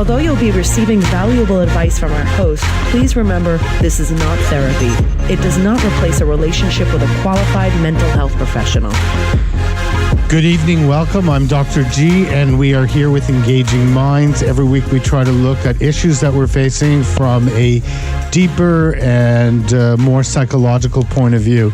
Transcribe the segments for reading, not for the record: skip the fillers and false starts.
Although you'll be receiving valuable advice from our host, please remember this is not therapy. It does not replace a relationship with a qualified mental health professional. Good evening, welcome. I'm Dr. G, and we are here with Engaging Minds. Every week we try to look at issues that we're facing from a deeper and more psychological point of view.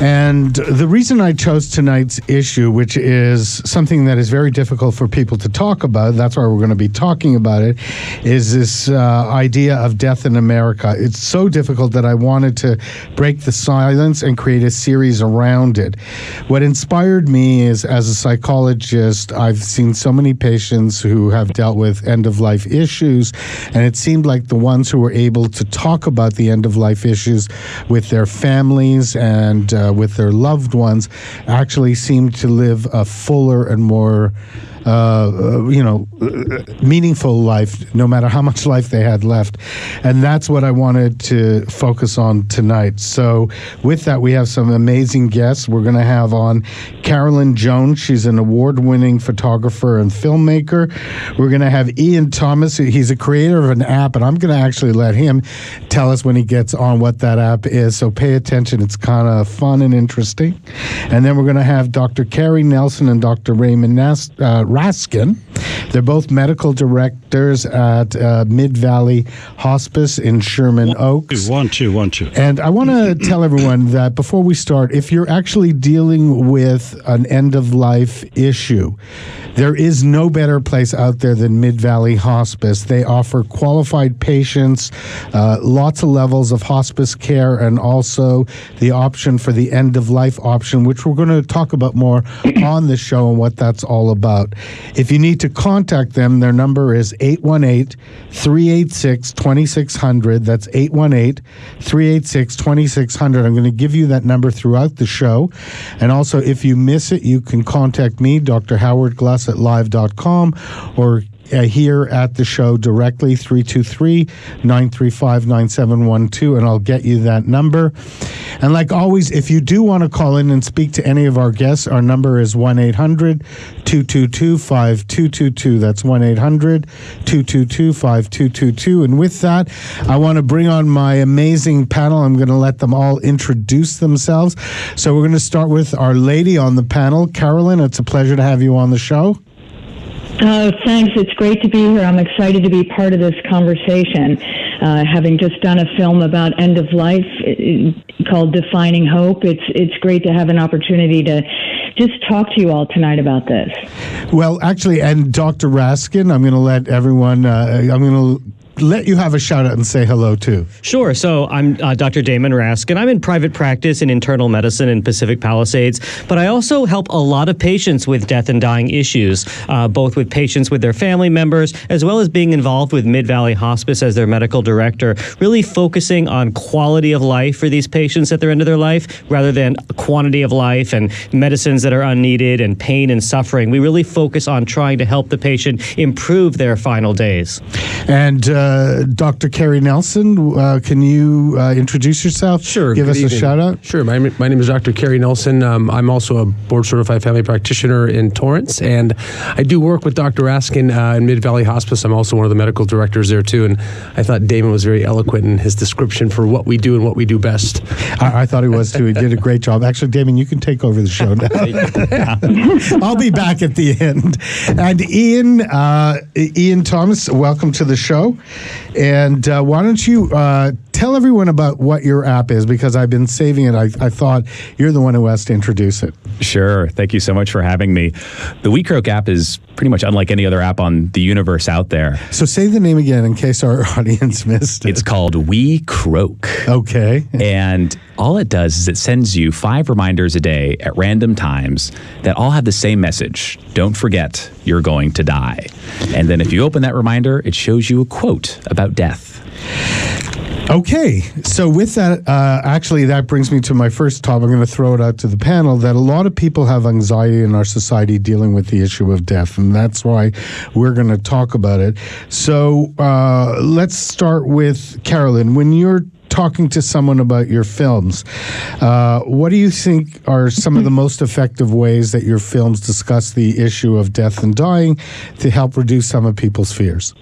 And the reason I chose tonight's issue, which is something that is very difficult for people to talk about, that's why we're going to be talking about it, is this idea of death in America. It's so difficult that I wanted to break the silence and create a series around it. What inspired me is, as a psychologist, I've seen so many patients who have dealt with end-of-life issues, and it seemed like the ones who were able to talk about the end-of-life issues with their families and with their loved ones actually seem to live a fuller and more meaningful life, no matter how much life they had left. And that's what I wanted to focus on tonight. So with that, we have some amazing guests. We're going to have on Carolyn Jones. She's an award-winning photographer and filmmaker. We're going to have Ian Thomas. He's a creator of an app, and I'm going to actually let him tell us when he gets on what that app is. So pay attention. It's kind of fun and interesting. And then we're going to have Dr. Carrie Nelson and Dr. Raymond Raskin. They're both medical directors at Mid-Valley Hospice in Sherman Oaks. One, two. And I want to tell everyone that before we start, if you're actually dealing with an end-of-life issue, there is no better place out there than Mid-Valley Hospice. They offer qualified patients, lots of levels of hospice care, and also the option for the end-of-life option, which we're going to talk about more on the show and what that's all about. If you need to contact them, their number is 818-386-2600. That's 818-386-2600. I'm going to give you that number throughout the show. And also, if you miss it, you can contact me, drhowardgluss at live.com, or here at the show directly, 323-935-9712, and I'll get you that number. And like always, if you do want to call in and speak to any of our guests, our number is 1-800-222-5222. That's 1-800-222-5222. And with that, I want to bring on my amazing panel. I'm going to let them all introduce themselves. So we're going to start with our lady on the panel. Carolyn, it's a pleasure to have you on the show. Thanks. It's great to be here. I'm excited to be part of this conversation. Having just done a film about end of life called Defining Hope, it's great to have an opportunity to just talk to you all tonight about this. Well, actually, and Dr. Raskin, I'm going to let everyone, let you have a shout out and say hello too. Sure. So I'm Dr. Damon Raskin. I'm in private practice in internal medicine in Pacific Palisades, but I also help a lot of patients with death and dying issues, both with patients with their family members, as well as being involved with Mid-Valley Hospice as their medical director, really focusing on quality of life for these patients at their end of their life, rather than quantity of life and medicines that are unneeded and pain and suffering. We really focus on trying to help the patient improve their final days. And Dr. Carrie Nelson, can you introduce yourself? Sure. Give us a shout out. Sure. My name is Dr. Carrie Nelson. I'm also a board certified family practitioner in Torrance, and I do work with Dr. Raskin in Mid-Valley Hospice. I'm also one of the medical directors there too, and I thought Damon was very eloquent in his description for what we do and what we do best. I thought he was too. He did a great job. Actually, Damon, you can take over the show now. I'll be back at the end. And Ian Thomas, welcome to the show. And why don't you tell everyone about what your app is, because I've been saving it. I thought you're the one who has to introduce it. Sure. Thank you so much for having me. The We Croak app is pretty much unlike any other app on the universe out there. So say the name again in case our audience missed it. It's called We Croak. Okay. And all it does is it sends you 5 reminders a day at random times that all have the same message. Don't forget, you're going to die. And then if you open that reminder, it shows you a quote about death. Okay, so with that, actually, that brings me to my first topic. I'm going to throw it out to the panel, that a lot of people have anxiety in our society dealing with the issue of death, and that's why we're going to talk about it. So let's start with Carolyn. When you're talking to someone about your films, what do you think are some of the most effective ways that your films discuss the issue of death and dying to help reduce some of people's fears?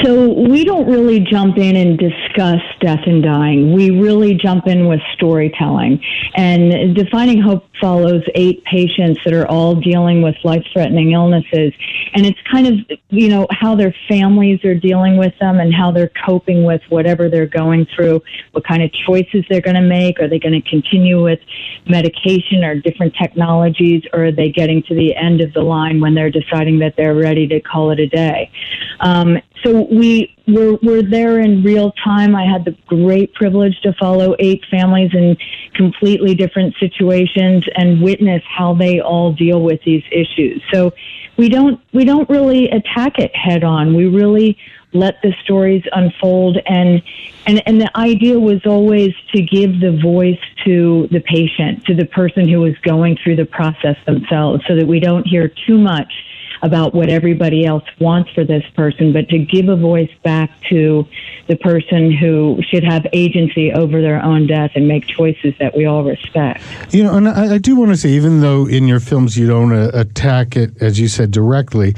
So we don't really jump in and discuss death and dying. We really jump in with storytelling. And Defining Hope follows 8 patients that are all dealing with life-threatening illnesses. And it's kind of, how their families are dealing with them and how they're coping with whatever they're going through, what kind of choices they're going to make. Are they going to continue with medication or different technologies, or are they getting to the end of the line when they're deciding that they're ready to call it a day? So we're there in real time. I had the great privilege to follow 8 families in completely different situations and witness how they all deal with these issues. So we don't really attack it head on. We really let the stories unfold, and the idea was always to give the voice to the patient, to the person who is going through the process themselves, so that we don't hear too much about what everybody else wants for this person, but to give a voice back to the person who should have agency over their own death and make choices that we all respect. And I do want to say, even though in your films you don't attack it, as you said, directly,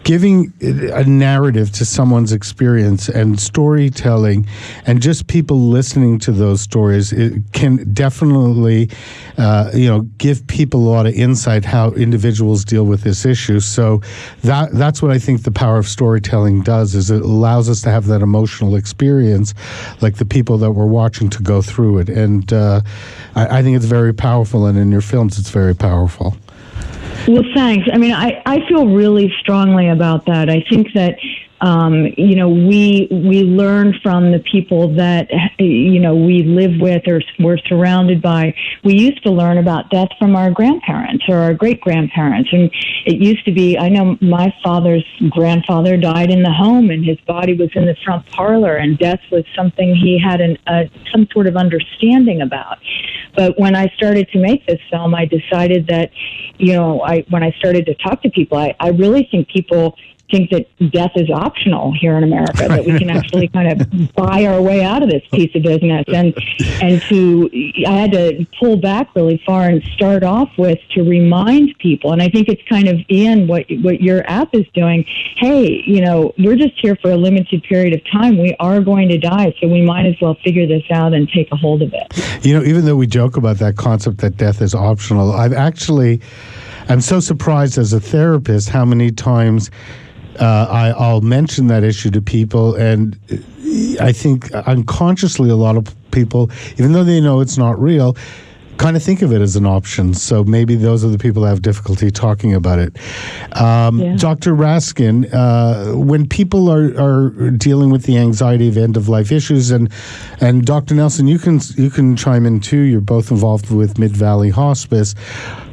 giving a narrative to someone's experience and storytelling and just people listening to those stories, it can definitely, give people a lot of insight how individuals deal with this issue. So that's what I think the power of storytelling does, is it allows us to have that emotional experience like the people that we're watching to go through it. And I think it's very powerful, and in your films it's very powerful. Well, thanks. I mean, I feel really strongly about that. I think that, we learn from the people that, we live with or we're surrounded by. We used to learn about death from our grandparents or our great-grandparents. And it used to be, I know my father's grandfather died in the home and his body was in the front parlor, and death was something he had some sort of understanding about. But when I started to make this film, I decided that, when I started to talk to people, I really think people think that death is optional here in America, that we can actually kind of buy our way out of this piece of business. And I had to pull back really far and start off with to remind people. And I think it's kind of, Ian, what your app is doing. Hey, we're just here for a limited period of time. We are going to die, so we might as well figure this out and take a hold of it. Even though we joke about that concept that death is optional, I'm so surprised as a therapist how many times I'll mention that issue to people, and I think unconsciously a lot of people, even though they know it's not real, kind of think of it as an option. So maybe those are the people that have difficulty talking about it. Dr. Raskin, when people are dealing with the anxiety of end-of-life issues, and Dr. Nelson, you can chime in too. You're both involved with Mid-Valley Hospice.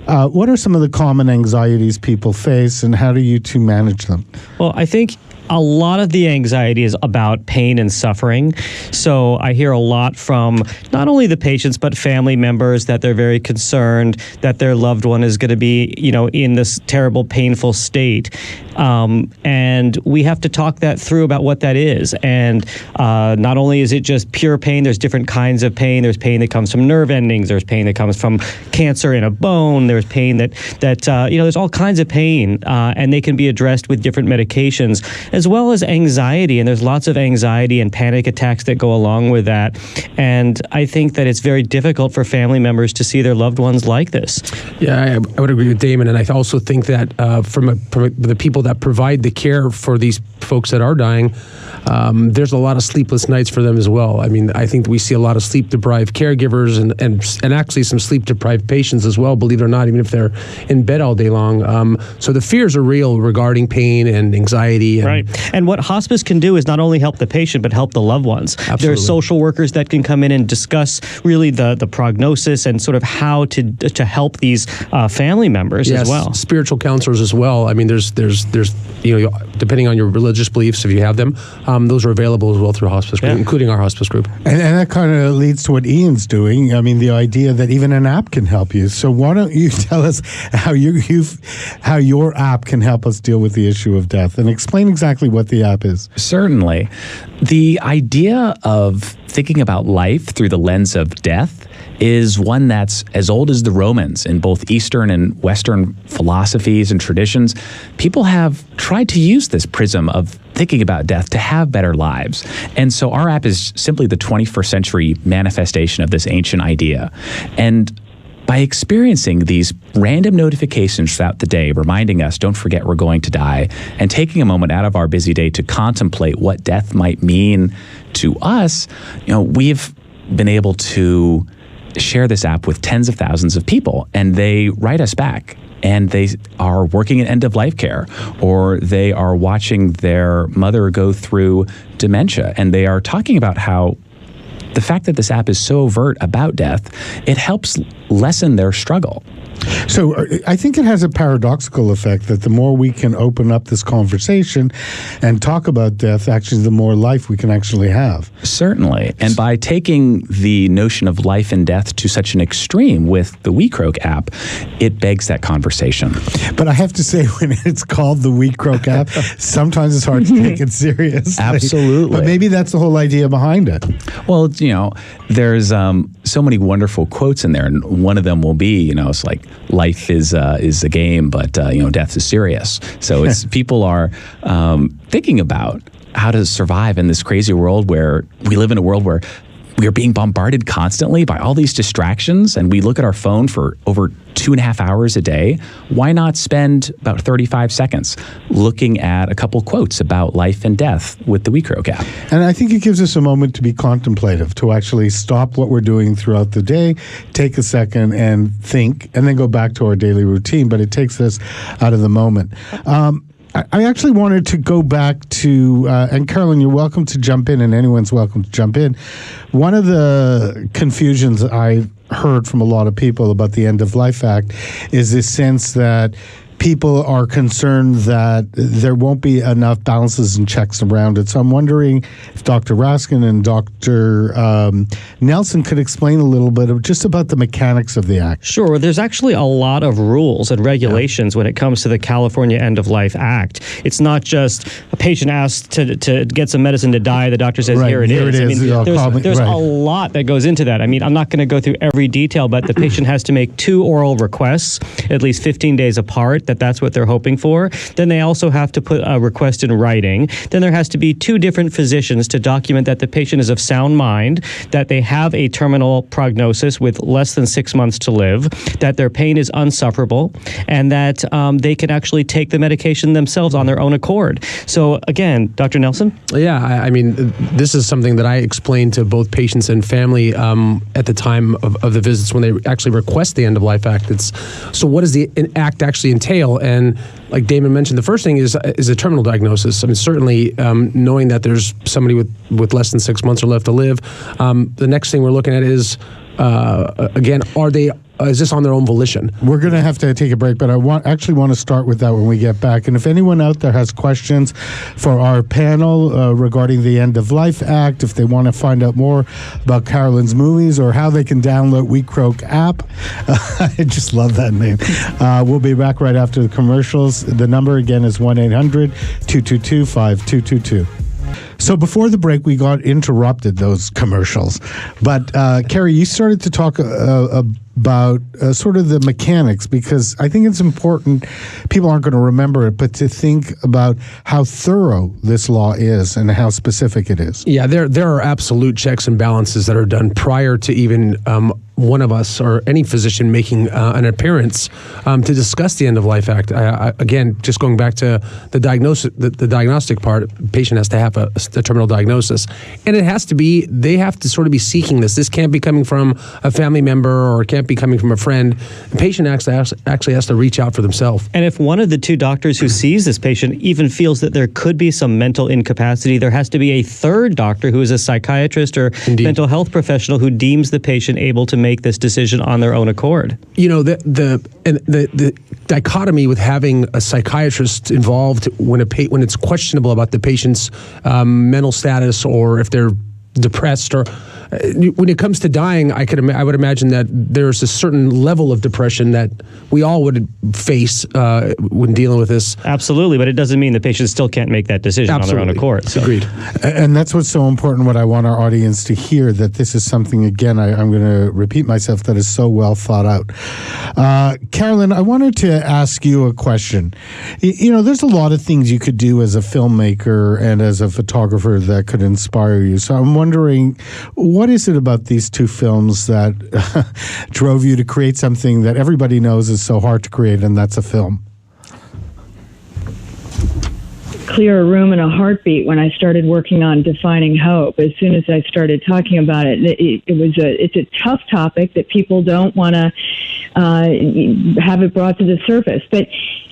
What are some of the common anxieties people face, and how do you two manage them? Well, I think a lot of the anxiety is about pain and suffering. So I hear a lot from not only the patients, but family members that they're very concerned that their loved one is going to be, in this terrible, painful state. And we have to talk that through about what that is. And not only is it just pure pain, there's different kinds of pain. There's pain that comes from nerve endings. There's pain that comes from cancer in a bone. There's pain that there's all kinds of pain, and they can be addressed with different medications, as well as anxiety. And there's lots of anxiety and panic attacks that go along with that. And I think that it's very difficult for family members to see their loved ones like this. Yeah, I would agree with Damon. And I also think that from the people that provide the care for these folks that are dying, there's a lot of sleepless nights for them as well. I mean, I think we see a lot of sleep-deprived caregivers and actually some sleep-deprived patients as well, believe it or not, even if they're in bed all day long. So the fears are real regarding pain and anxiety. Right. And what hospice can do is not only help the patient, but help the loved ones. Absolutely. There are social workers that can come in and discuss really the prognosis and sort of how to help these family members as well. Spiritual counselors as well. I mean, there's depending on your religious beliefs, if you have them, those are available as well through hospice group, including our hospice group. And that kind of leads to what Ian's doing. I mean, the idea that even an app can help you. So why don't you tell us how your app can help us deal with the issue of death, and explain exactly what the app is. Certainly. The idea of thinking about life through the lens of death is one that's as old as the Romans in both Eastern and Western philosophies and traditions. People have have tried to use this prism of thinking about death to have better lives. And so our app is simply the 21st century manifestation of this ancient idea. And by experiencing these random notifications throughout the day, reminding us, don't forget we're going to die, and taking a moment out of our busy day to contemplate what death might mean to us, we've been able to share this app with tens of thousands of people, and they write us back. And they are working in end-of-life care, or they are watching their mother go through dementia, and they are talking about how the fact that this app is so overt about death, it helps lessen their struggle. So I think it has a paradoxical effect that the more we can open up this conversation and talk about death, actually, the more life we can actually have. Certainly. And by taking the notion of life and death to such an extreme with the WeCroak app, it begs that conversation. But I have to say, when it's called the WeCroak app, sometimes it's hard to take it seriously. Absolutely. But maybe that's the whole idea behind it. Well, there's so many wonderful quotes in there, and one of them will be, it's like, life is a game, but death is serious. So it's people are thinking about how to survive in this crazy world where we live in a world where we are being bombarded constantly by all these distractions, and we look at our phone for over 2.5 hours a day. Why not spend about 35 seconds looking at a couple quotes about life and death with the WeCroak app? And I think it gives us a moment to be contemplative, to actually stop what we're doing throughout the day, take a second and think, and then go back to our daily routine. But it takes us out of the moment. I actually wanted to go back to, and Carolyn, you're welcome to jump in, and anyone's welcome to jump in. One of the confusions I heard from a lot of people about the End of Life Act is this sense that people are concerned that there won't be enough balances and checks around it. So I'm wondering if Dr. Raskin and Dr. Nelson could explain a little bit of just about the mechanics of the act. Sure. There's actually a lot of rules and regulations when it comes to the California End of Life Act. It's not just a patient asked to get some medicine to die. The doctor says, here it is. There's a lot that goes into that. I'm not going to go through every detail, but the patient has to make 2 oral requests, at least 15 days apart, that's what they're hoping for. Then they also have to put a request in writing. Then there has to be 2 different physicians to document that the patient is of sound mind, that they have a terminal prognosis with less than 6 months to live, that their pain is unsufferable, and that they can actually take the medication themselves on their own accord. So again, Dr. Nelson? Yeah, this is something that I explained to both patients and family at the time of the visits when they actually request the End of Life Act. So what does the act actually entail? And like Damon mentioned, the first thing is a terminal diagnosis. Certainly knowing that there's somebody with less than 6 months or left to live. The next thing we're looking at is, again, is this on their own volition? We're going to have to take a break, but I actually want to start with that when we get back. And if anyone out there has questions for our panel regarding the End of Life Act, if they want to find out more about Carolyn's movies or how they can download WeCroak app, I just love that name. We'll be back right after the commercials. The number again is 1-800-222-5222. So before the break, we got interrupted, those commercials. But Carrie, you started to talk about sort of the mechanics, because I think it's important, people aren't going to remember it, but to think about how thorough this law is and how specific it is. Yeah, there are absolute checks and balances that are done prior to even one of us or any physician making an appearance to discuss the End of Life Act. Again, just going back to the diagnosis, the diagnostic part, the patient has to have a terminal diagnosis, and they have to sort of be seeking this. This can't be coming from a family member or it can't be coming from a friend. The patient actually has to reach out for themselves. And if one of the 2 doctors who sees this patient even feels that there could be some mental incapacity, there has to be a 3rd doctor who is a psychiatrist or mental health professional who deems the patient able to make this decision on their own accord. The dichotomy with having a psychiatrist involved when it's questionable about the patient's mental status or if they're depressed or when it comes to dying, I would imagine that there's a certain level of depression that we all would face when dealing with this. Absolutely, but it doesn't mean the patient still can't make that decision on their own accord. So. Agreed. And that's what's so important, what I want our audience to hear, that this is something, again, I'm going to repeat myself, that is so well thought out. Carolyn, I wanted to ask you a question. There's a lot of things you could do as a filmmaker and as a photographer that could inspire you. So I'm wondering, what is it about these two films that drove you to create something that everybody knows is so hard to create, and that's a film? Clear a room in a heartbeat when I started working on Defining Hope. As soon as I started talking about it, it's a tough topic that people don't want to have it brought to the surface. But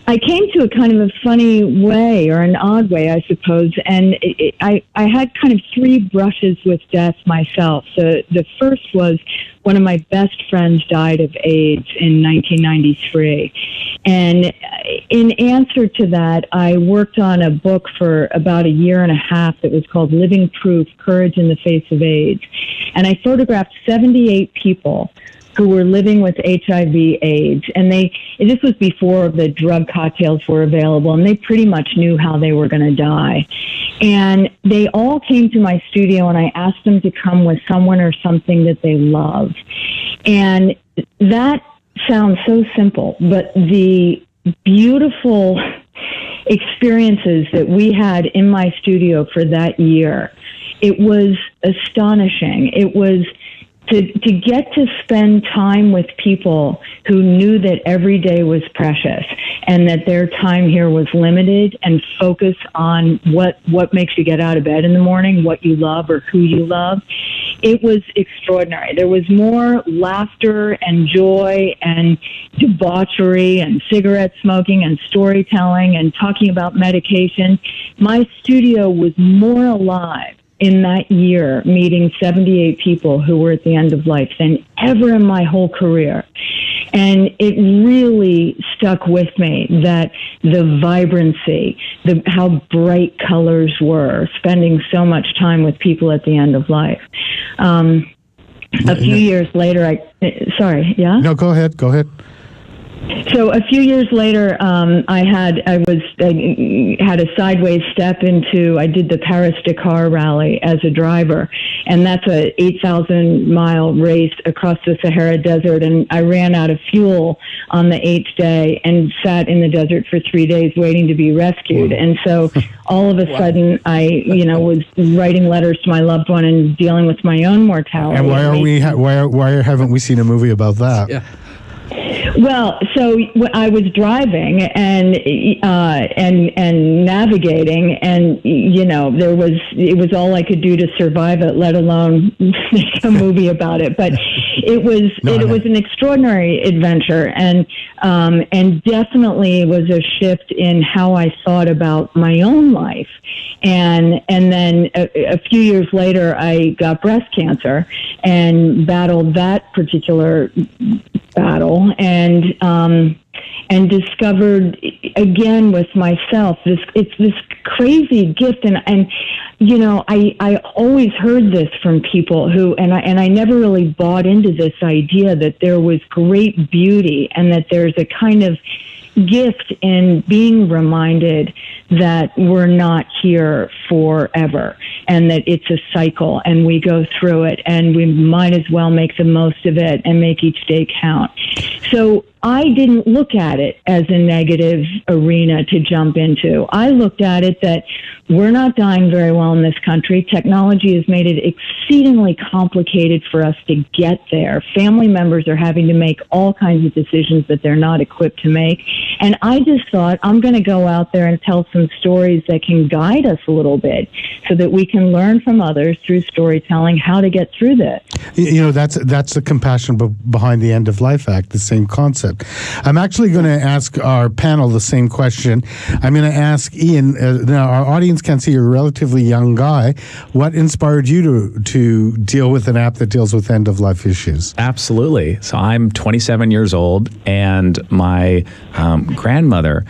I came to it kind of a funny way, or an odd way, I suppose, and I had kind of three brushes with death myself. The first was one of my best friends died of AIDS in 1993. And in answer to that, I worked on a book for about a year and a half that was called Living Proof: Courage in the Face of AIDS. And I photographed 78 people who were living with HIV/AIDS, and this was before the drug cocktails were available, and they pretty much knew how they were going to die. And they all came to my studio, and I asked them to come with someone or something that they love. And that sounds so simple, but the beautiful experiences that we had in my studio for that year, it was astonishing. It was to get to spend time with people who knew that every day was precious and that their time here was limited, and focus on what makes you get out of bed in the morning, what you love or who you love. It was extraordinary. There was more laughter and joy and debauchery and cigarette smoking and storytelling and talking about medication. My studio was more alive in that year, meeting 78 people who were at the end of life, than ever in my whole career. And it really stuck with me that the vibrancy, how bright colors were, spending so much time with people at the end of life. A few years later, sorry, yeah? No, go ahead. So a few years later, I had a sideways step into, I did the Paris-Dakar rally as a driver, and that's a 8,000-mile race across the Sahara Desert, and I ran out of fuel on the 8th day and sat in the desert for 3 days waiting to be rescued. Wow. And so all of a sudden, I was writing letters to my loved one and dealing with my own mortality. And why haven't we seen a movie about that? Yeah. Well, so I was driving and navigating, and it was all I could do to survive it, let alone make a movie about it. But it was an extraordinary adventure, and definitely was a shift in how I thought about my own life. And then a few years later, I got breast cancer and battled that particular battle, and discovered again with myself it's this crazy gift, and I always heard this from people who, and I never really bought into this idea that there was great beauty and that there's a kind of gift in being reminded that we're not here forever, and that it's a cycle and we go through it, and we might as well make the most of it and make each day count. So I didn't look at it as a negative arena to jump into. I looked at it that we're not dying very well in this country. Technology has made it exceedingly complicated for us to get there. Family members are having to make all kinds of decisions that they're not equipped to make. And I just thought, I'm going to go out there and tell some stories that can guide us a little bit so that we can learn from others through storytelling how to get through this. That's the compassion behind the End of Life Act, the same concept. I'm actually going to ask our panel the same question. I'm going to ask Ian, now our audience can see you're a relatively young guy. What inspired you to deal with an app that deals with end-of-life issues? Absolutely. So I'm 27 years old, and my grandmother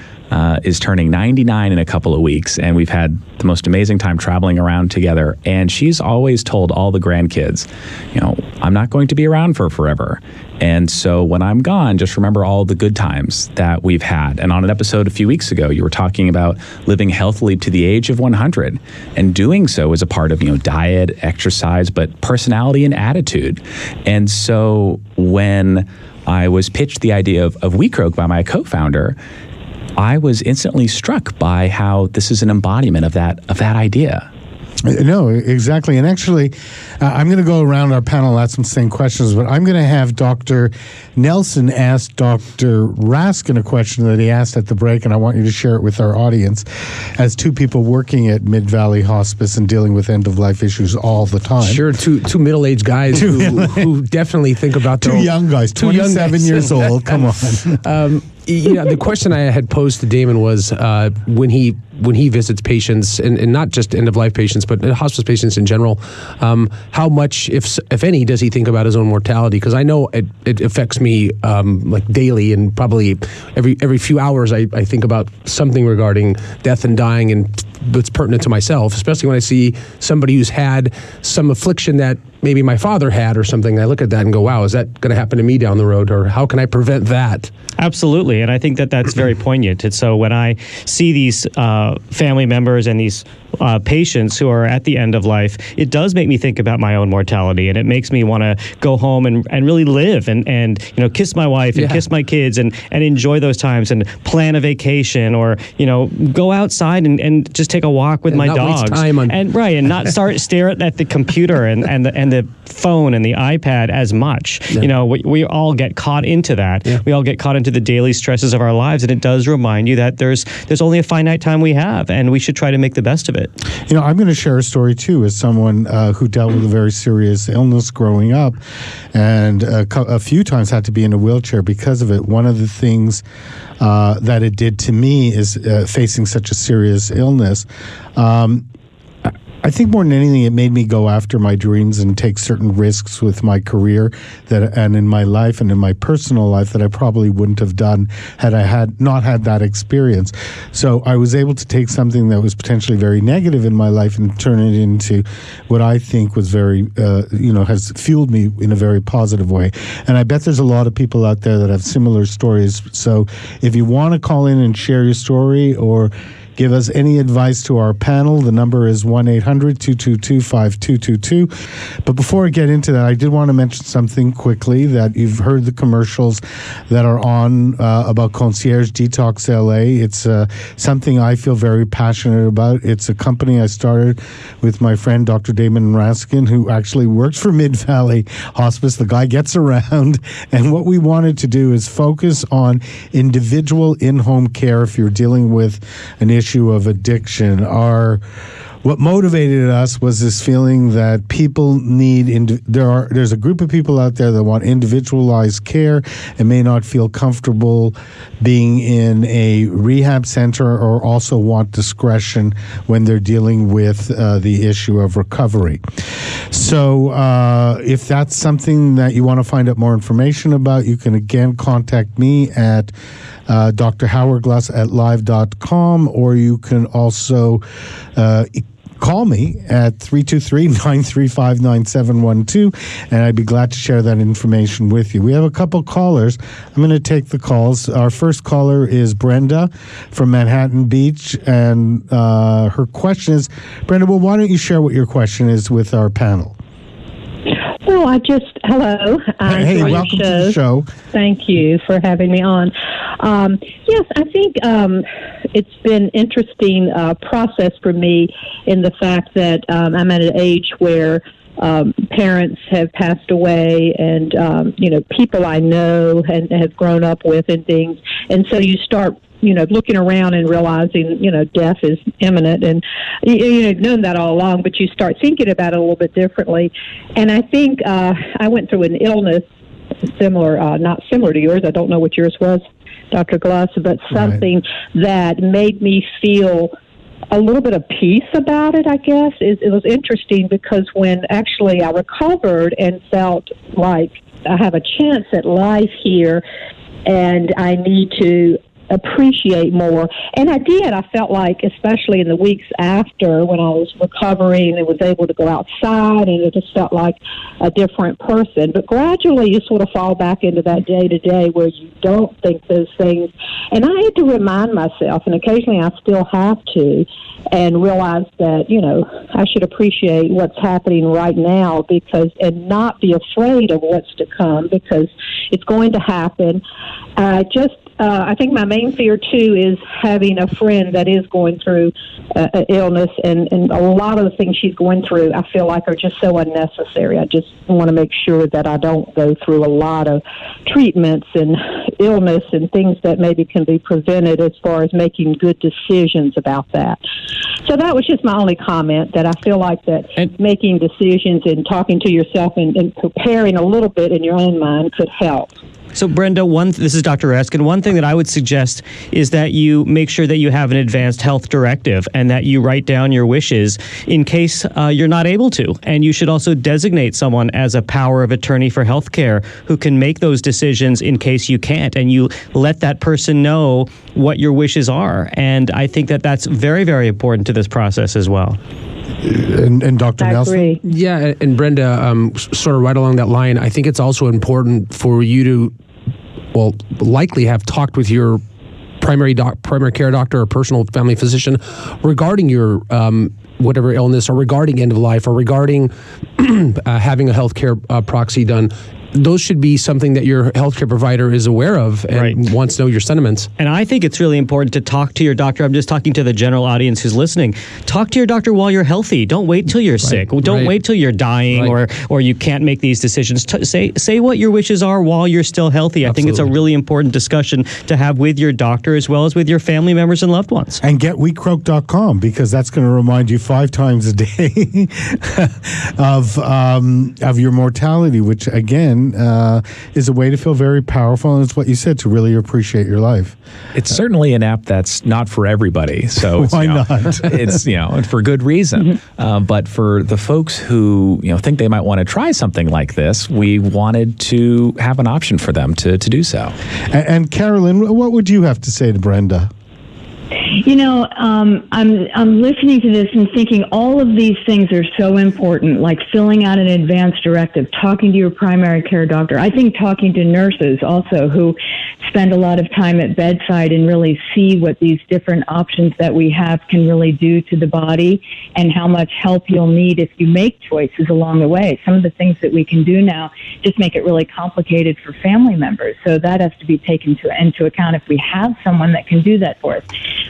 is turning 99 in a couple of weeks, and we've had the most amazing time traveling around together. And she's always told all the grandkids, I'm not going to be around for forever. And so when I'm gone, just remember all the good times that we've had. And on an episode a few weeks ago, you were talking about living healthily to the age of 100, and doing so is a part of, diet, exercise, but personality and attitude. And so when I was pitched the idea of WeCroak by my co-founder, I was instantly struck by how this is an embodiment of that idea. No, exactly. And actually, I'm going to go around our panel and ask some same questions, but I'm going to have Dr. Nelson ask Dr. Raskin a question that he asked at the break, and I want you to share it with our audience as two people working at Mid-Valley Hospice and dealing with end-of-life issues all the time. Sure, two middle-aged guys who definitely think about two young guys, 27 years old. Come on. The question I had posed to Damon was when he visits patients, and not just end-of-life patients, but hospice patients in general, how much, if any, does he think about his own mortality? Because I know it affects me like daily, and probably every few hours I think about something regarding death and dying, and that's pertinent to myself, especially when I see somebody who's had some affliction that maybe my father had or something. I look at that and go, wow, is that going to happen to me down the road? Or how can I prevent that? Absolutely. And I think that that's very poignant. And so when I see these family members and these patients who are at the end of life, it does make me think about my own mortality, and it makes me want to go home and really live and kiss my wife and kiss my kids and enjoy those times and plan a vacation, or go outside and just take a walk with my dogs. Waste time on and not stare at the computer and the phone and the iPad as much. We all get caught into that. We all get caught into the daily stresses of our lives, and it does remind you that there's only a finite time we have, and we should try to make the best of it. I'm going to share a story too, as someone who dealt with a very serious illness growing up, and a few times had to be in a wheelchair because of it. One of the things that it did to me is facing such a serious illness. I think more than anything, it made me go after my dreams and take certain risks with my career and in my life and in my personal life that I probably wouldn't have done had I not had that experience. So I was able to take something that was potentially very negative in my life and turn it into what I think was very, has fueled me in a very positive way. And I bet there's a lot of people out there that have similar stories. So if you want to call in and share your story or give us any advice to our panel, the number is 1-800-222-5222. But before I get into that, I did want to mention something quickly, that you've heard the commercials that are on about Concierge Detox LA. It's something I feel very passionate about. It's a company I started with my friend Dr. Damon Raskin, who actually works for Mid-Valley Hospice. The guy gets around, and what we wanted to do is focus on individual in-home care if you're dealing with an issue of addiction. What motivated us was this feeling that people need, there's a group of people out there that want individualized care and may not feel comfortable being in a rehab center, or also want discretion when they're dealing with the issue of recovery. So if that's something that you want to find out more information about, you can again contact me at drhowardgluss at live.com, or you can also call me at 323-935-9712, and I'd be glad to share that information with you. We have a couple callers. I'm going to take the calls. Our first caller is Brenda from Manhattan Beach, and her question is, Brenda, well, why don't you share what your question is with our panel? Well, hello. Hey, welcome to the show. Thank you for having me on. Yes, I think it's been an interesting process for me in the fact that I'm at an age where parents have passed away, and people I know and have grown up with and things, and so you start looking around and realizing, death is imminent, and you've known that all along, but you start thinking about it a little bit differently. And I think I went through an illness not similar to yours. I don't know what yours was, Dr. Gluss, but something that made me feel a little bit of peace about it, I guess. It was interesting because when actually I recovered and felt like I have a chance at life here, and I need to appreciate more. And I did. I felt like, especially in the weeks after when I was recovering and was able to go outside, and it just felt like a different person. But gradually you sort of fall back into that day-to-day where you don't think those things. And I had to remind myself, and occasionally I still have to, and realize that, I should appreciate what's happening right now and not be afraid of what's to come, because it's going to happen. I think my main fear, too, is having a friend that is going through illness, and a lot of the things she's going through I feel like are just so unnecessary. I just want to make sure that I don't go through a lot of treatments and illness and things that maybe can be prevented as far as making good decisions about that. So that was just my only comment, that I feel like that making decisions and talking to yourself and preparing a little bit in your own mind could help. So, Brenda, this is Dr. Raskin. One thing that I would suggest is that you make sure that you have an advanced health directive and that you write down your wishes in case you're not able to. And you should also designate someone as a power of attorney for healthcare who can make those decisions in case you can't. And you let that person know what your wishes are. And I think that that's very, very important to this process as well. And Dr. Nelson? Agree. Yeah, and Brenda, sort of right along that line, I think it's also important for you to, likely have talked with your primary care doctor or personal family physician regarding your whatever illness, or regarding end of life, or regarding having a healthcare proxy done. Those should be something that your healthcare provider is aware of and wants to know your sentiments. And I think it's really important to talk to your doctor. I'm just talking to the general audience who's listening. Talk to your doctor while you're healthy. Don't wait till you're sick. Don't wait till you're dying or you can't make these decisions. Say what your wishes are while you're still healthy. I think it's a really important discussion to have with your doctor as well as with your family members and loved ones. And get weekcroak.com, because that's going to remind you 5 times a day of your mortality, which again is a way to feel very powerful, and it's what you said, to really appreciate your life. It's certainly an app that's not for everybody. So why not? It's for good reason. But for the folks who think they might want to try something like this, we wanted to have an option for them to do so. And Carolyn, what would you have to say to Brenda? I'm listening to this and thinking all of these things are so important, like filling out an advance directive, talking to your primary care doctor. I think talking to nurses also who spend a lot of time at bedside and really see what these different options that we have can really do to the body, and how much help you'll need if you make choices along the way. Some of the things that we can do now just make it really complicated for family members. So that has to be taken into account if we have someone that can do that for us.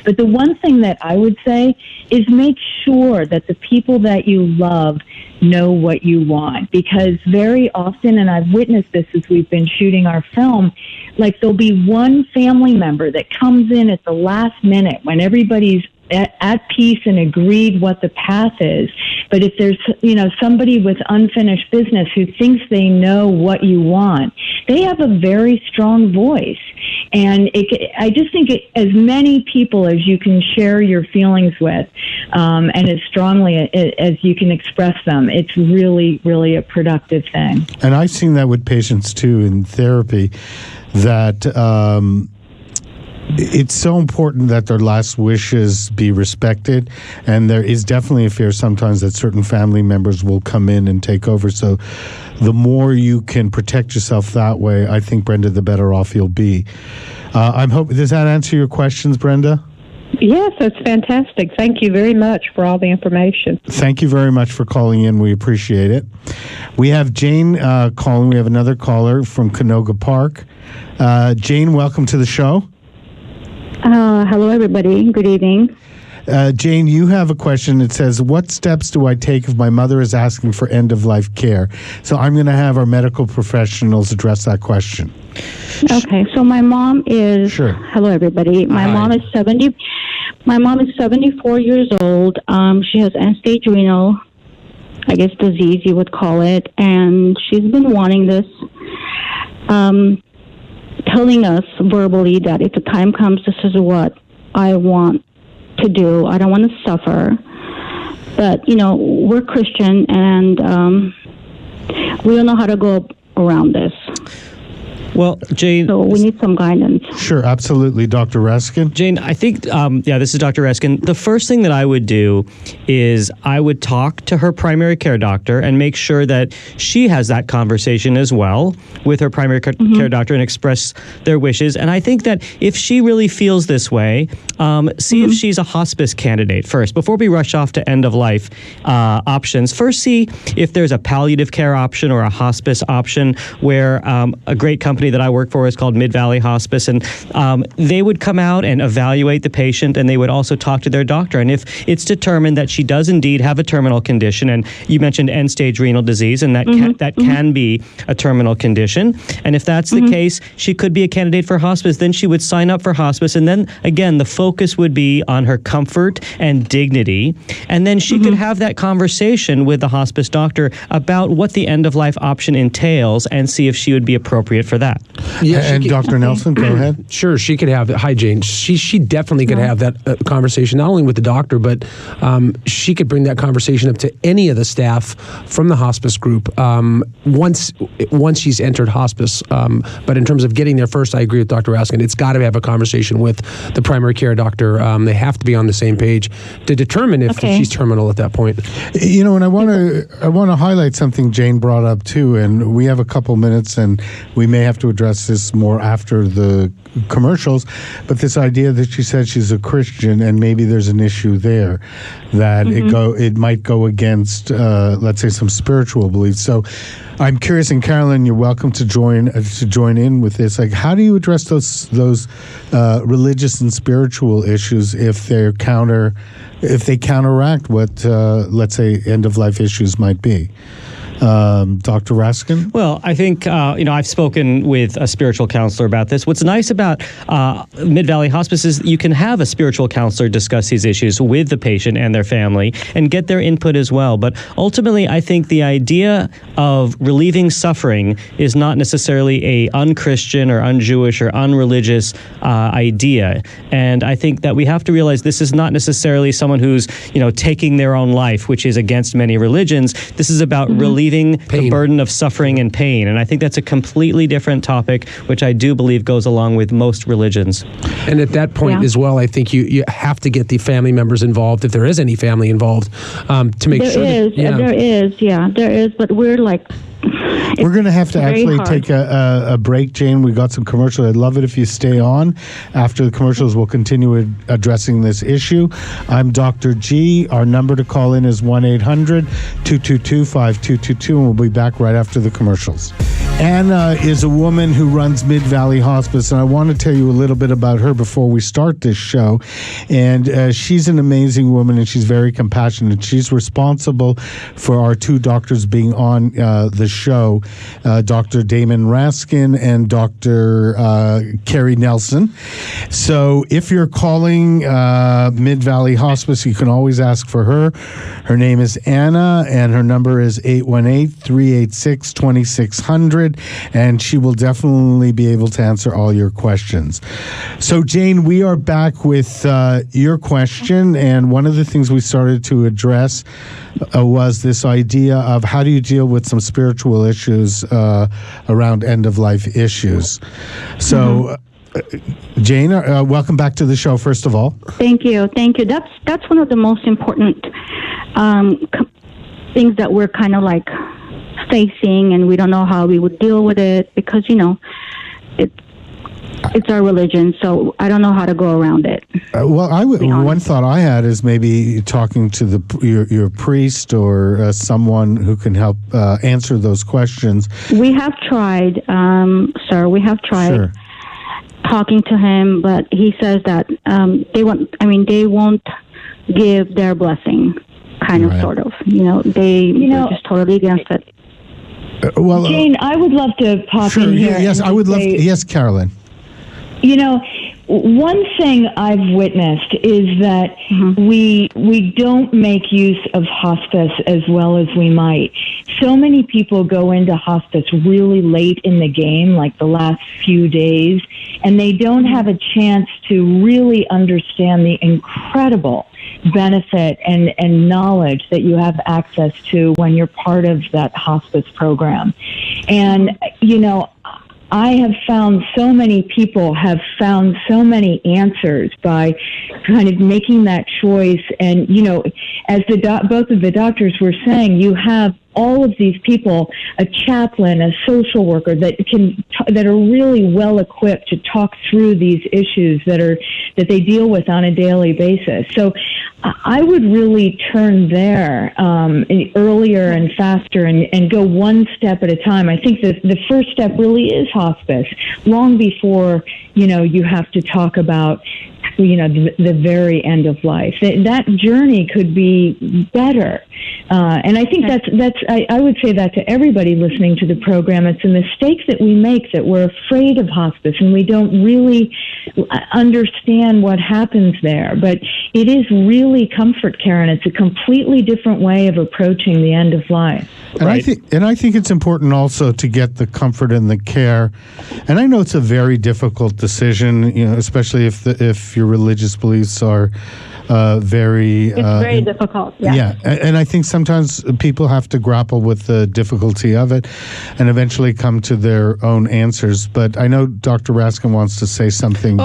But the one thing that I would say is make sure that the people that you love know what you want, because very often, and I've witnessed this as we've been shooting our film, like there'll be one family member that comes in at the last minute when everybody's at peace and agreed what the path is. But if there's, somebody with unfinished business who thinks they know what you want, they have a very strong voice. And I just think as many people as you can share your feelings with, and as strongly as you can express them, it's really, really a productive thing. And I've seen that with patients too in therapy, that it's so important that their last wishes be respected, and there is definitely a fear sometimes that certain family members will come in and take over. So the more you can protect yourself that way, I think, Brenda, the better off you'll be. I'm hoping, does that answer your questions, Brenda? Yes, that's fantastic. Thank you very much for all the information. Thank you very much for calling in. We appreciate it. We have Jane calling. We have another caller from Canoga Park. Jane, welcome to the show. Hello, everybody. Good evening. Jane, you have a question. It says, what steps do I take if my mother is asking for end-of-life care? So I'm going to have our medical professionals address that question. Okay, so my mom is... Sure. Hello, everybody. My mom is 70. My mom is 74 years old. She has end-stage renal, I guess, disease, you would call it. And she's been wanting this, telling us verbally that if the time comes, this is what I want to do. I don't want to suffer. But, we're Christian, and we don't know how to go around this. Well, Jane... So we need some guidance. Sure, absolutely. Dr. Raskin? Jane, I think, this is Dr. Raskin. The first thing that I would do is I would talk to her primary care doctor and make sure that she has that conversation as well with her primary care doctor and express their wishes. And I think that if she really feels this way, see if she's a hospice candidate first. Before we rush off to end-of-life options, first see if there's a palliative care option or a hospice option where a great company that I work for is called Mid-Valley Hospice, and they would come out and evaluate the patient, and they would also talk to their doctor. And if it's determined that she does indeed have a terminal condition, and you mentioned end-stage renal disease, and that can be a terminal condition, and if that's the case, she could be a candidate for hospice. Then she would sign up for hospice, and then again, the focus would be on her comfort and dignity, and then she could have that conversation with the hospice doctor about what the end-of-life option entails, and see if she would be appropriate for that. Yeah, and Dr. Nelson, go ahead. Sure, she could have. Hi, Jane. She definitely could have that conversation, not only with the doctor, but she could bring that conversation up to any of the staff from the hospice group once she's entered hospice. But in terms of getting there first, I agree with Dr. Raskin. It's got to have a conversation with the primary care doctor. They have to be on the same page to determine if she's terminal at that point. You know, and I want to highlight something Jane brought up too, and we have a couple minutes, and we may have to address this more after the commercials, but this idea that she said she's a Christian and maybe there's an issue there that it might go against let's say some spiritual beliefs. So I'm curious, and Carolyn, you're welcome to join in with this. Like, how do you address those religious and spiritual issues if they counteract what let's say end of life issues might be? Dr. Raskin? Well, I think, I've spoken with a spiritual counselor about this. What's nice about Mid-Valley Hospice is you can have a spiritual counselor discuss these issues with the patient and their family and get their input as well. But ultimately, I think the idea of relieving suffering is not necessarily a un-Christian or un-Jewish or unreligious idea. And I think that we have to realize this is not necessarily someone who's, taking their own life, which is against many religions. This is about relieving the burden of suffering and pain. And I think that's a completely different topic, which I do believe goes along with most religions. And at that point as well, I think you have to get the family members involved, if there is any family involved, to make sure. There is, but we're like... We're going to have to actually take a break, Jane. We got some commercials. I'd love it if you stay on. After the commercials, we'll continue addressing this issue. I'm Dr. G. Our number to call in is 1-800-222-5222, and we'll be back right after the commercials. Anna is a woman who runs Mid-Valley Hospice, and I want to tell you a little bit about her before we start this show. And she's an amazing woman, and she's very compassionate. She's responsible for our two doctors being on the show, Dr. Damon Raskin and Dr. Carrie Nelson. So if you're calling Mid-Valley Hospice, you can always ask for her. Her name is Anna, and her number is 818-386-2600. And she will definitely be able to answer all your questions. So, Jane, we are back with your question, and one of the things we started to address was this idea of how do you deal with some spiritual issues around end-of-life issues. So, Jane, welcome back to the show, first of all. Thank you. That's one of the most important things that we're kind of like facing, and we don't know how we would deal with it because it's our religion, so I don't know how to go around it. One thought I had is maybe talking to your priest or someone who can help answer those questions. We have tried, sir. We have tried. Sure. Talking to him, but he says that they won't give their blessing, sort of. They're just totally against it. Jane, I would love to pop in here. Yes, I would love to. Yes, Carolyn. One thing I've witnessed is that we don't make use of hospice as well as we might. So many people go into hospice really late in the game, like the last few days, and they don't have a chance to really understand the incredible benefit and knowledge that you have access to when you're part of that hospice program. And, I have found so many people have found so many answers by kind of making that choice. And, you know, as both of the doctors were saying, you have all of these people, a chaplain, a social worker that are really well equipped to talk through these issues that they deal with on a daily basis. So I would really turn there earlier and faster and go one step at a time. I think that the first step really is hospice, long before, you know, you have to talk about, you know, the very end of life. That journey could be better. And I think I would say that to everybody listening to the program. It's a mistake that we make, that we're afraid of hospice and we don't really understand what happens there. But it is really comfort care, and it's a completely different way of approaching the end of life. And I think it's important also to get the comfort and the care. And I know it's a very difficult decision, you know, especially if your religious beliefs are very difficult. Yeah, and I think sometimes people have to grapple with the difficulty of it and eventually come to their own answers. But I know Dr. Raskin wants to say something.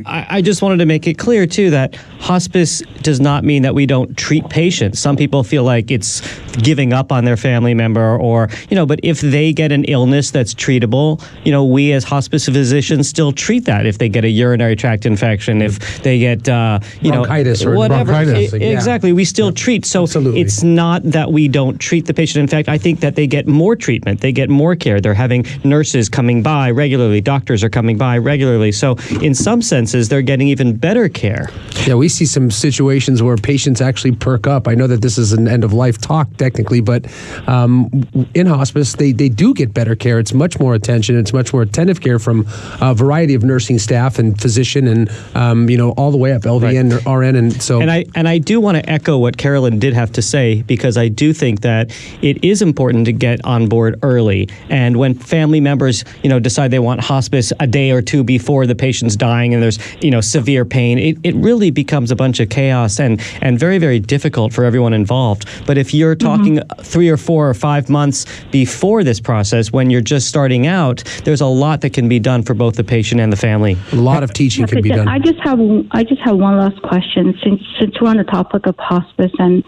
I just wanted to make it clear too that hospice does not mean that we don't treat patients. Some people feel like it's giving up on their family member, or, you know, but if they get an illness that's treatable, you know, we as hospice physicians still treat that. If they get a urinary tract infection, if they get bronchitis or whatever, bronchitis. Exactly, we still treat. So Absolutely. It's not that we don't treat the patient. In fact, I think that they get more treatment, they get more care. They're having nurses coming by regularly, doctors are coming by regularly. So in some senses, they're getting even better care. Yeah, we see some situations where patients actually perk up. I know that this is an end-of-life talk, technically, but in hospice, they do get better care. It's much more attention. It's much more attentive care from a variety of nursing staff and physician and, all the way up, LVN, RN. And so, and I do want to echo what Carolyn did have to say, because I do think that it is important to get on board early. And when family members, decide they want hospice a day or two before the patient's dying and there's, severe pain, it really becomes a bunch of chaos and very, very difficult for everyone involved. But if you're talking 3 or 4 or 5 months before this process, when you're just starting out, there's a lot that can be done for both the patient and the family. A lot of teaching can be done. I just have one last question, since we're on the topic of hospice, and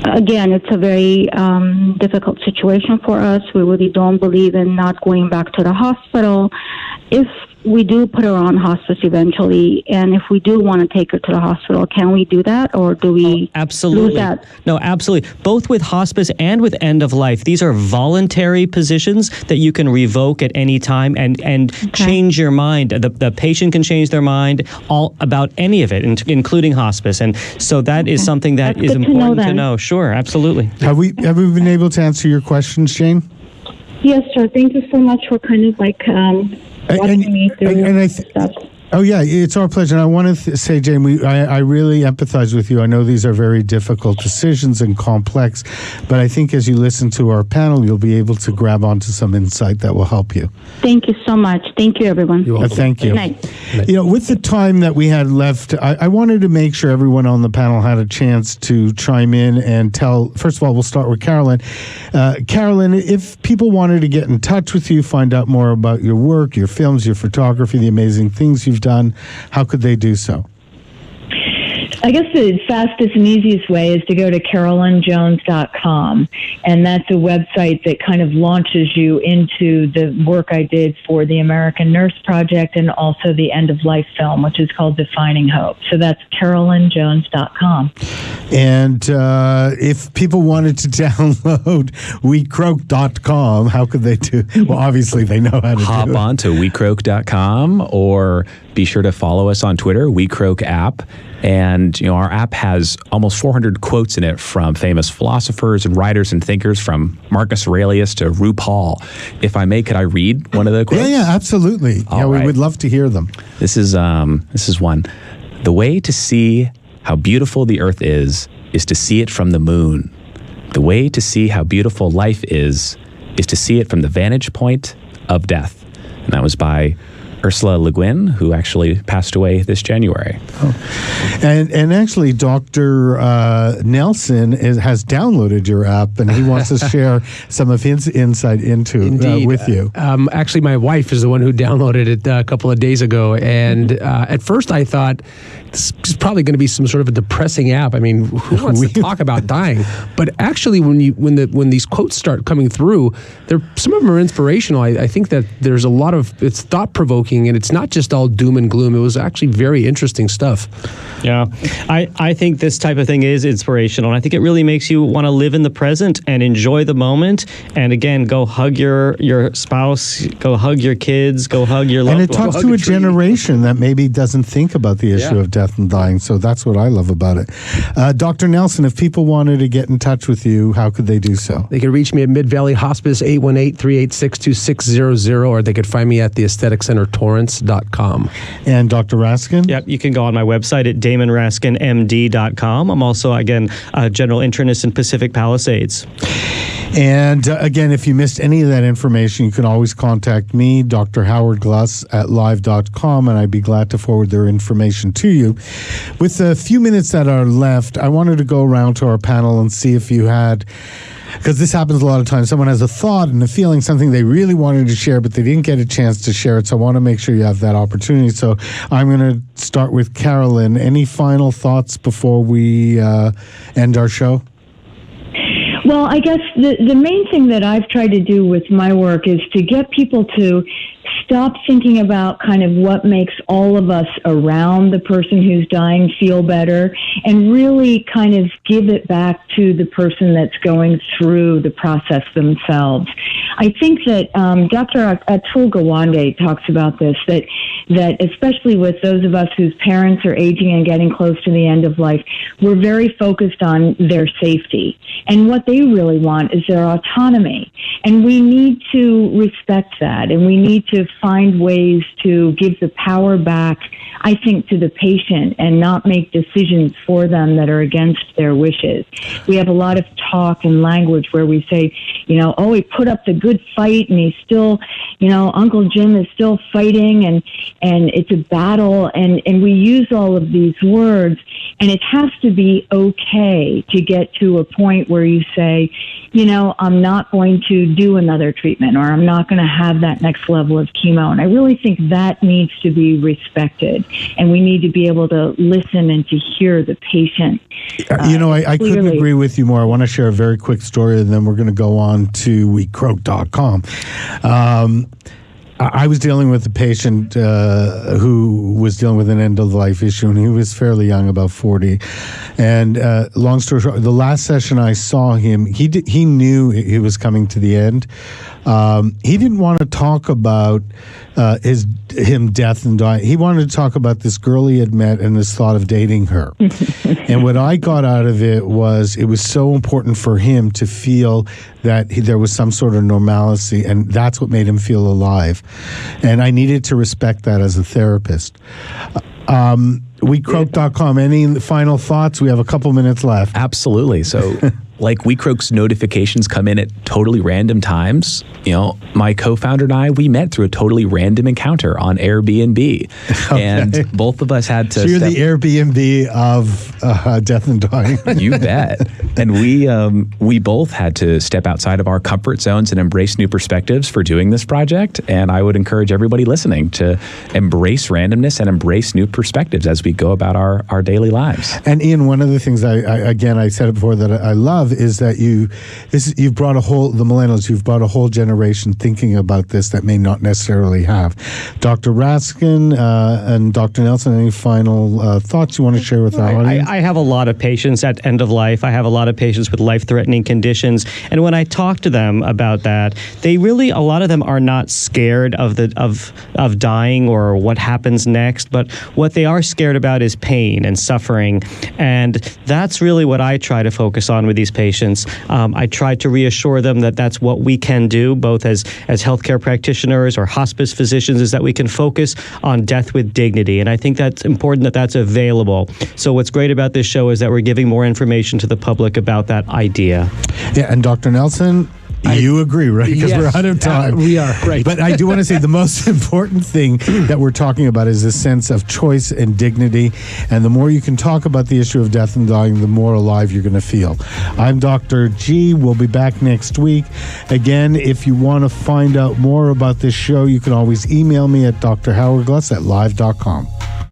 again, it's a very difficult situation for us. We really don't believe in not going back to the hospital. If we do put her on hospice eventually, and if we do want to take her to the hospital, can we do that, or do we lose that? No, absolutely. Both with hospice and with end of life, these are voluntary positions that you can revoke at any time and change your mind. The patient can change their mind all about any of it, including hospice. And so that is something that is important to know. Sure, absolutely. Have we been able to answer your questions, Jane? Yes, sir. Thank you so much for kind of watching me through stuff. Oh, yeah, it's our pleasure. And I want to say, Jane, I really empathize with you. I know these are very difficult decisions and complex, but I think as you listen to our panel, you'll be able to grab onto some insight that will help you. Thank you so much. Thank you, everyone. Thank you. Good night. With the time that we had left, I wanted to make sure everyone on the panel had a chance to chime in and tell. First of all, we'll start with Carolyn. Carolyn, if people wanted to get in touch with you, find out more about your work, your films, your photography, the amazing things you've done, how could they do so? I guess the fastest and easiest way is to go to carolynjones.com, and that's a website that kind of launches you into the work I did for the American Nurse Project and also the End of Life film, which is called Defining Hope. So that's carolynjones.com. And if people wanted to download WeCroak.com, how could they do? Well, obviously they know how to hop do it. on to WeCroak.com, or be sure to follow us on Twitter, WeCroak app. And, our app has almost 400 quotes in it from famous philosophers and writers and thinkers, from Marcus Aurelius to RuPaul. If I may, could I read one of the quotes? Yeah, absolutely. We would love to hear them. This is one. The way to see how beautiful the earth is to see it from the moon. The way to see how beautiful life is to see it from the vantage point of death. And that was by Ursula Le Guin, who actually passed away this January. And actually, Dr. Nelson has downloaded your app, and he wants to share some of his insight into with you. Actually, my wife is the one who downloaded it a couple of days ago, and at first I thought this is probably going to be some sort of a depressing app. I mean, who wants to talk about dying? But actually, when these quotes start coming through, some of them are inspirational. I think that there's a lot of, it's thought provoking, and it's not just all doom and gloom. It was actually very interesting stuff. Yeah, I think this type of thing is inspirational. And I think it really makes you want to live in the present and enjoy the moment. And again, go hug your spouse, go hug your kids, go hug your loved ones. And it talks to a generation that maybe doesn't think about the issue of death and dying. So that's what I love about it. Dr. Nelson, if people wanted to get in touch with you, how could they do so? They could reach me at Mid-Valley Hospice, 818-386-2600, or they could find me at the Aesthetic Center, Torrance.com. And Dr. Raskin? Yep, you can go on my website at DamonRaskinMD.com. I'm also, again, a general internist in Pacific Palisades. And again, if you missed any of that information, you can always contact me, Dr. Howard Gluss, at live.com, and I'd be glad to forward their information to you. With the few minutes that are left, I wanted to go around to our panel and see if you had, because this happens a lot of times, someone has a thought and a feeling, something they really wanted to share, but they didn't get a chance to share it, so I want to make sure you have that opportunity. So I'm going to start with Carolyn. Any final thoughts before we end our show? Well, I guess the main thing that I've tried to do with my work is to get people to stop thinking about kind of what makes all of us around the person who's dying feel better, and really kind of give it back to the person that's going through the process themselves. I think that Dr. Atul Gawande talks about this, that especially with those of us whose parents are aging and getting close to the end of life, we're very focused on their safety. And what they really want is their autonomy. And we need to respect that, and we need to find ways to give the power back, I think, to the patient and not make decisions for them that are against their wishes. We have a lot of talk and language where we say, oh, he put up the good fight and he's still, Uncle Jim is still fighting and it's a battle, and we use all of these words, and it has to be okay to get to a point where you say, I'm not going to do another treatment, or I'm not going to have that next level of chemo. And I really think that needs to be respected, and we need to be able to listen and to hear the patient. I couldn't agree with you more. I want to share a very quick story, and then we're going to go on to WeCroak.com. I was dealing with a patient who was dealing with an end-of-life issue, and he was fairly young, about 40. And long story short, the last session I saw him, he knew he was coming to the end. He didn't want to talk about him death and dying. He wanted to talk about this girl he had met and this thought of dating her. And what I got out of it was so important for him to feel that there was some sort of normalcy, and that's what made him feel alive. And I needed to respect that as a therapist. WeCroak.com, any final thoughts? We have a couple minutes left. Absolutely. So like WeCroak's notifications come in at totally random times. My co-founder and I, we met through a totally random encounter on Airbnb. Okay. And both of us had to... So you're the Airbnb of death and dying. You bet. And we both had to step outside of our comfort zones and embrace new perspectives for doing this project. And I would encourage everybody listening to embrace randomness and embrace new perspectives as we go about our daily lives. And Ian, one of the things I said it before that I love is that you've brought the millennials, you've brought a whole generation thinking about this that may not necessarily have. Dr. Raskin and Dr. Nelson, any final thoughts you want to share with our audience? I have a lot of patients at end of life. I have a lot of patients with life-threatening conditions, and when I talk to them about that, a lot of them are not scared of dying or what happens next, but what they are scared about is pain and suffering, and that's really what I try to focus on with these patients. I try to reassure them that that's what we can do, both as healthcare practitioners or hospice physicians, is that we can focus on death with dignity. And I think that's important that that's available. So what's great about this show is that we're giving more information to the public about that idea. Yeah, and Dr. Nelson, You agree, right? Because Yes, we're out of time. we are, right. But I do want to say the most important thing that we're talking about is this sense of choice and dignity. And the more you can talk about the issue of death and dying, the more alive you're going to feel. I'm Dr. G. We'll be back next week. Again, if you want to find out more about this show, you can always email me at drhowardgluss@live.com.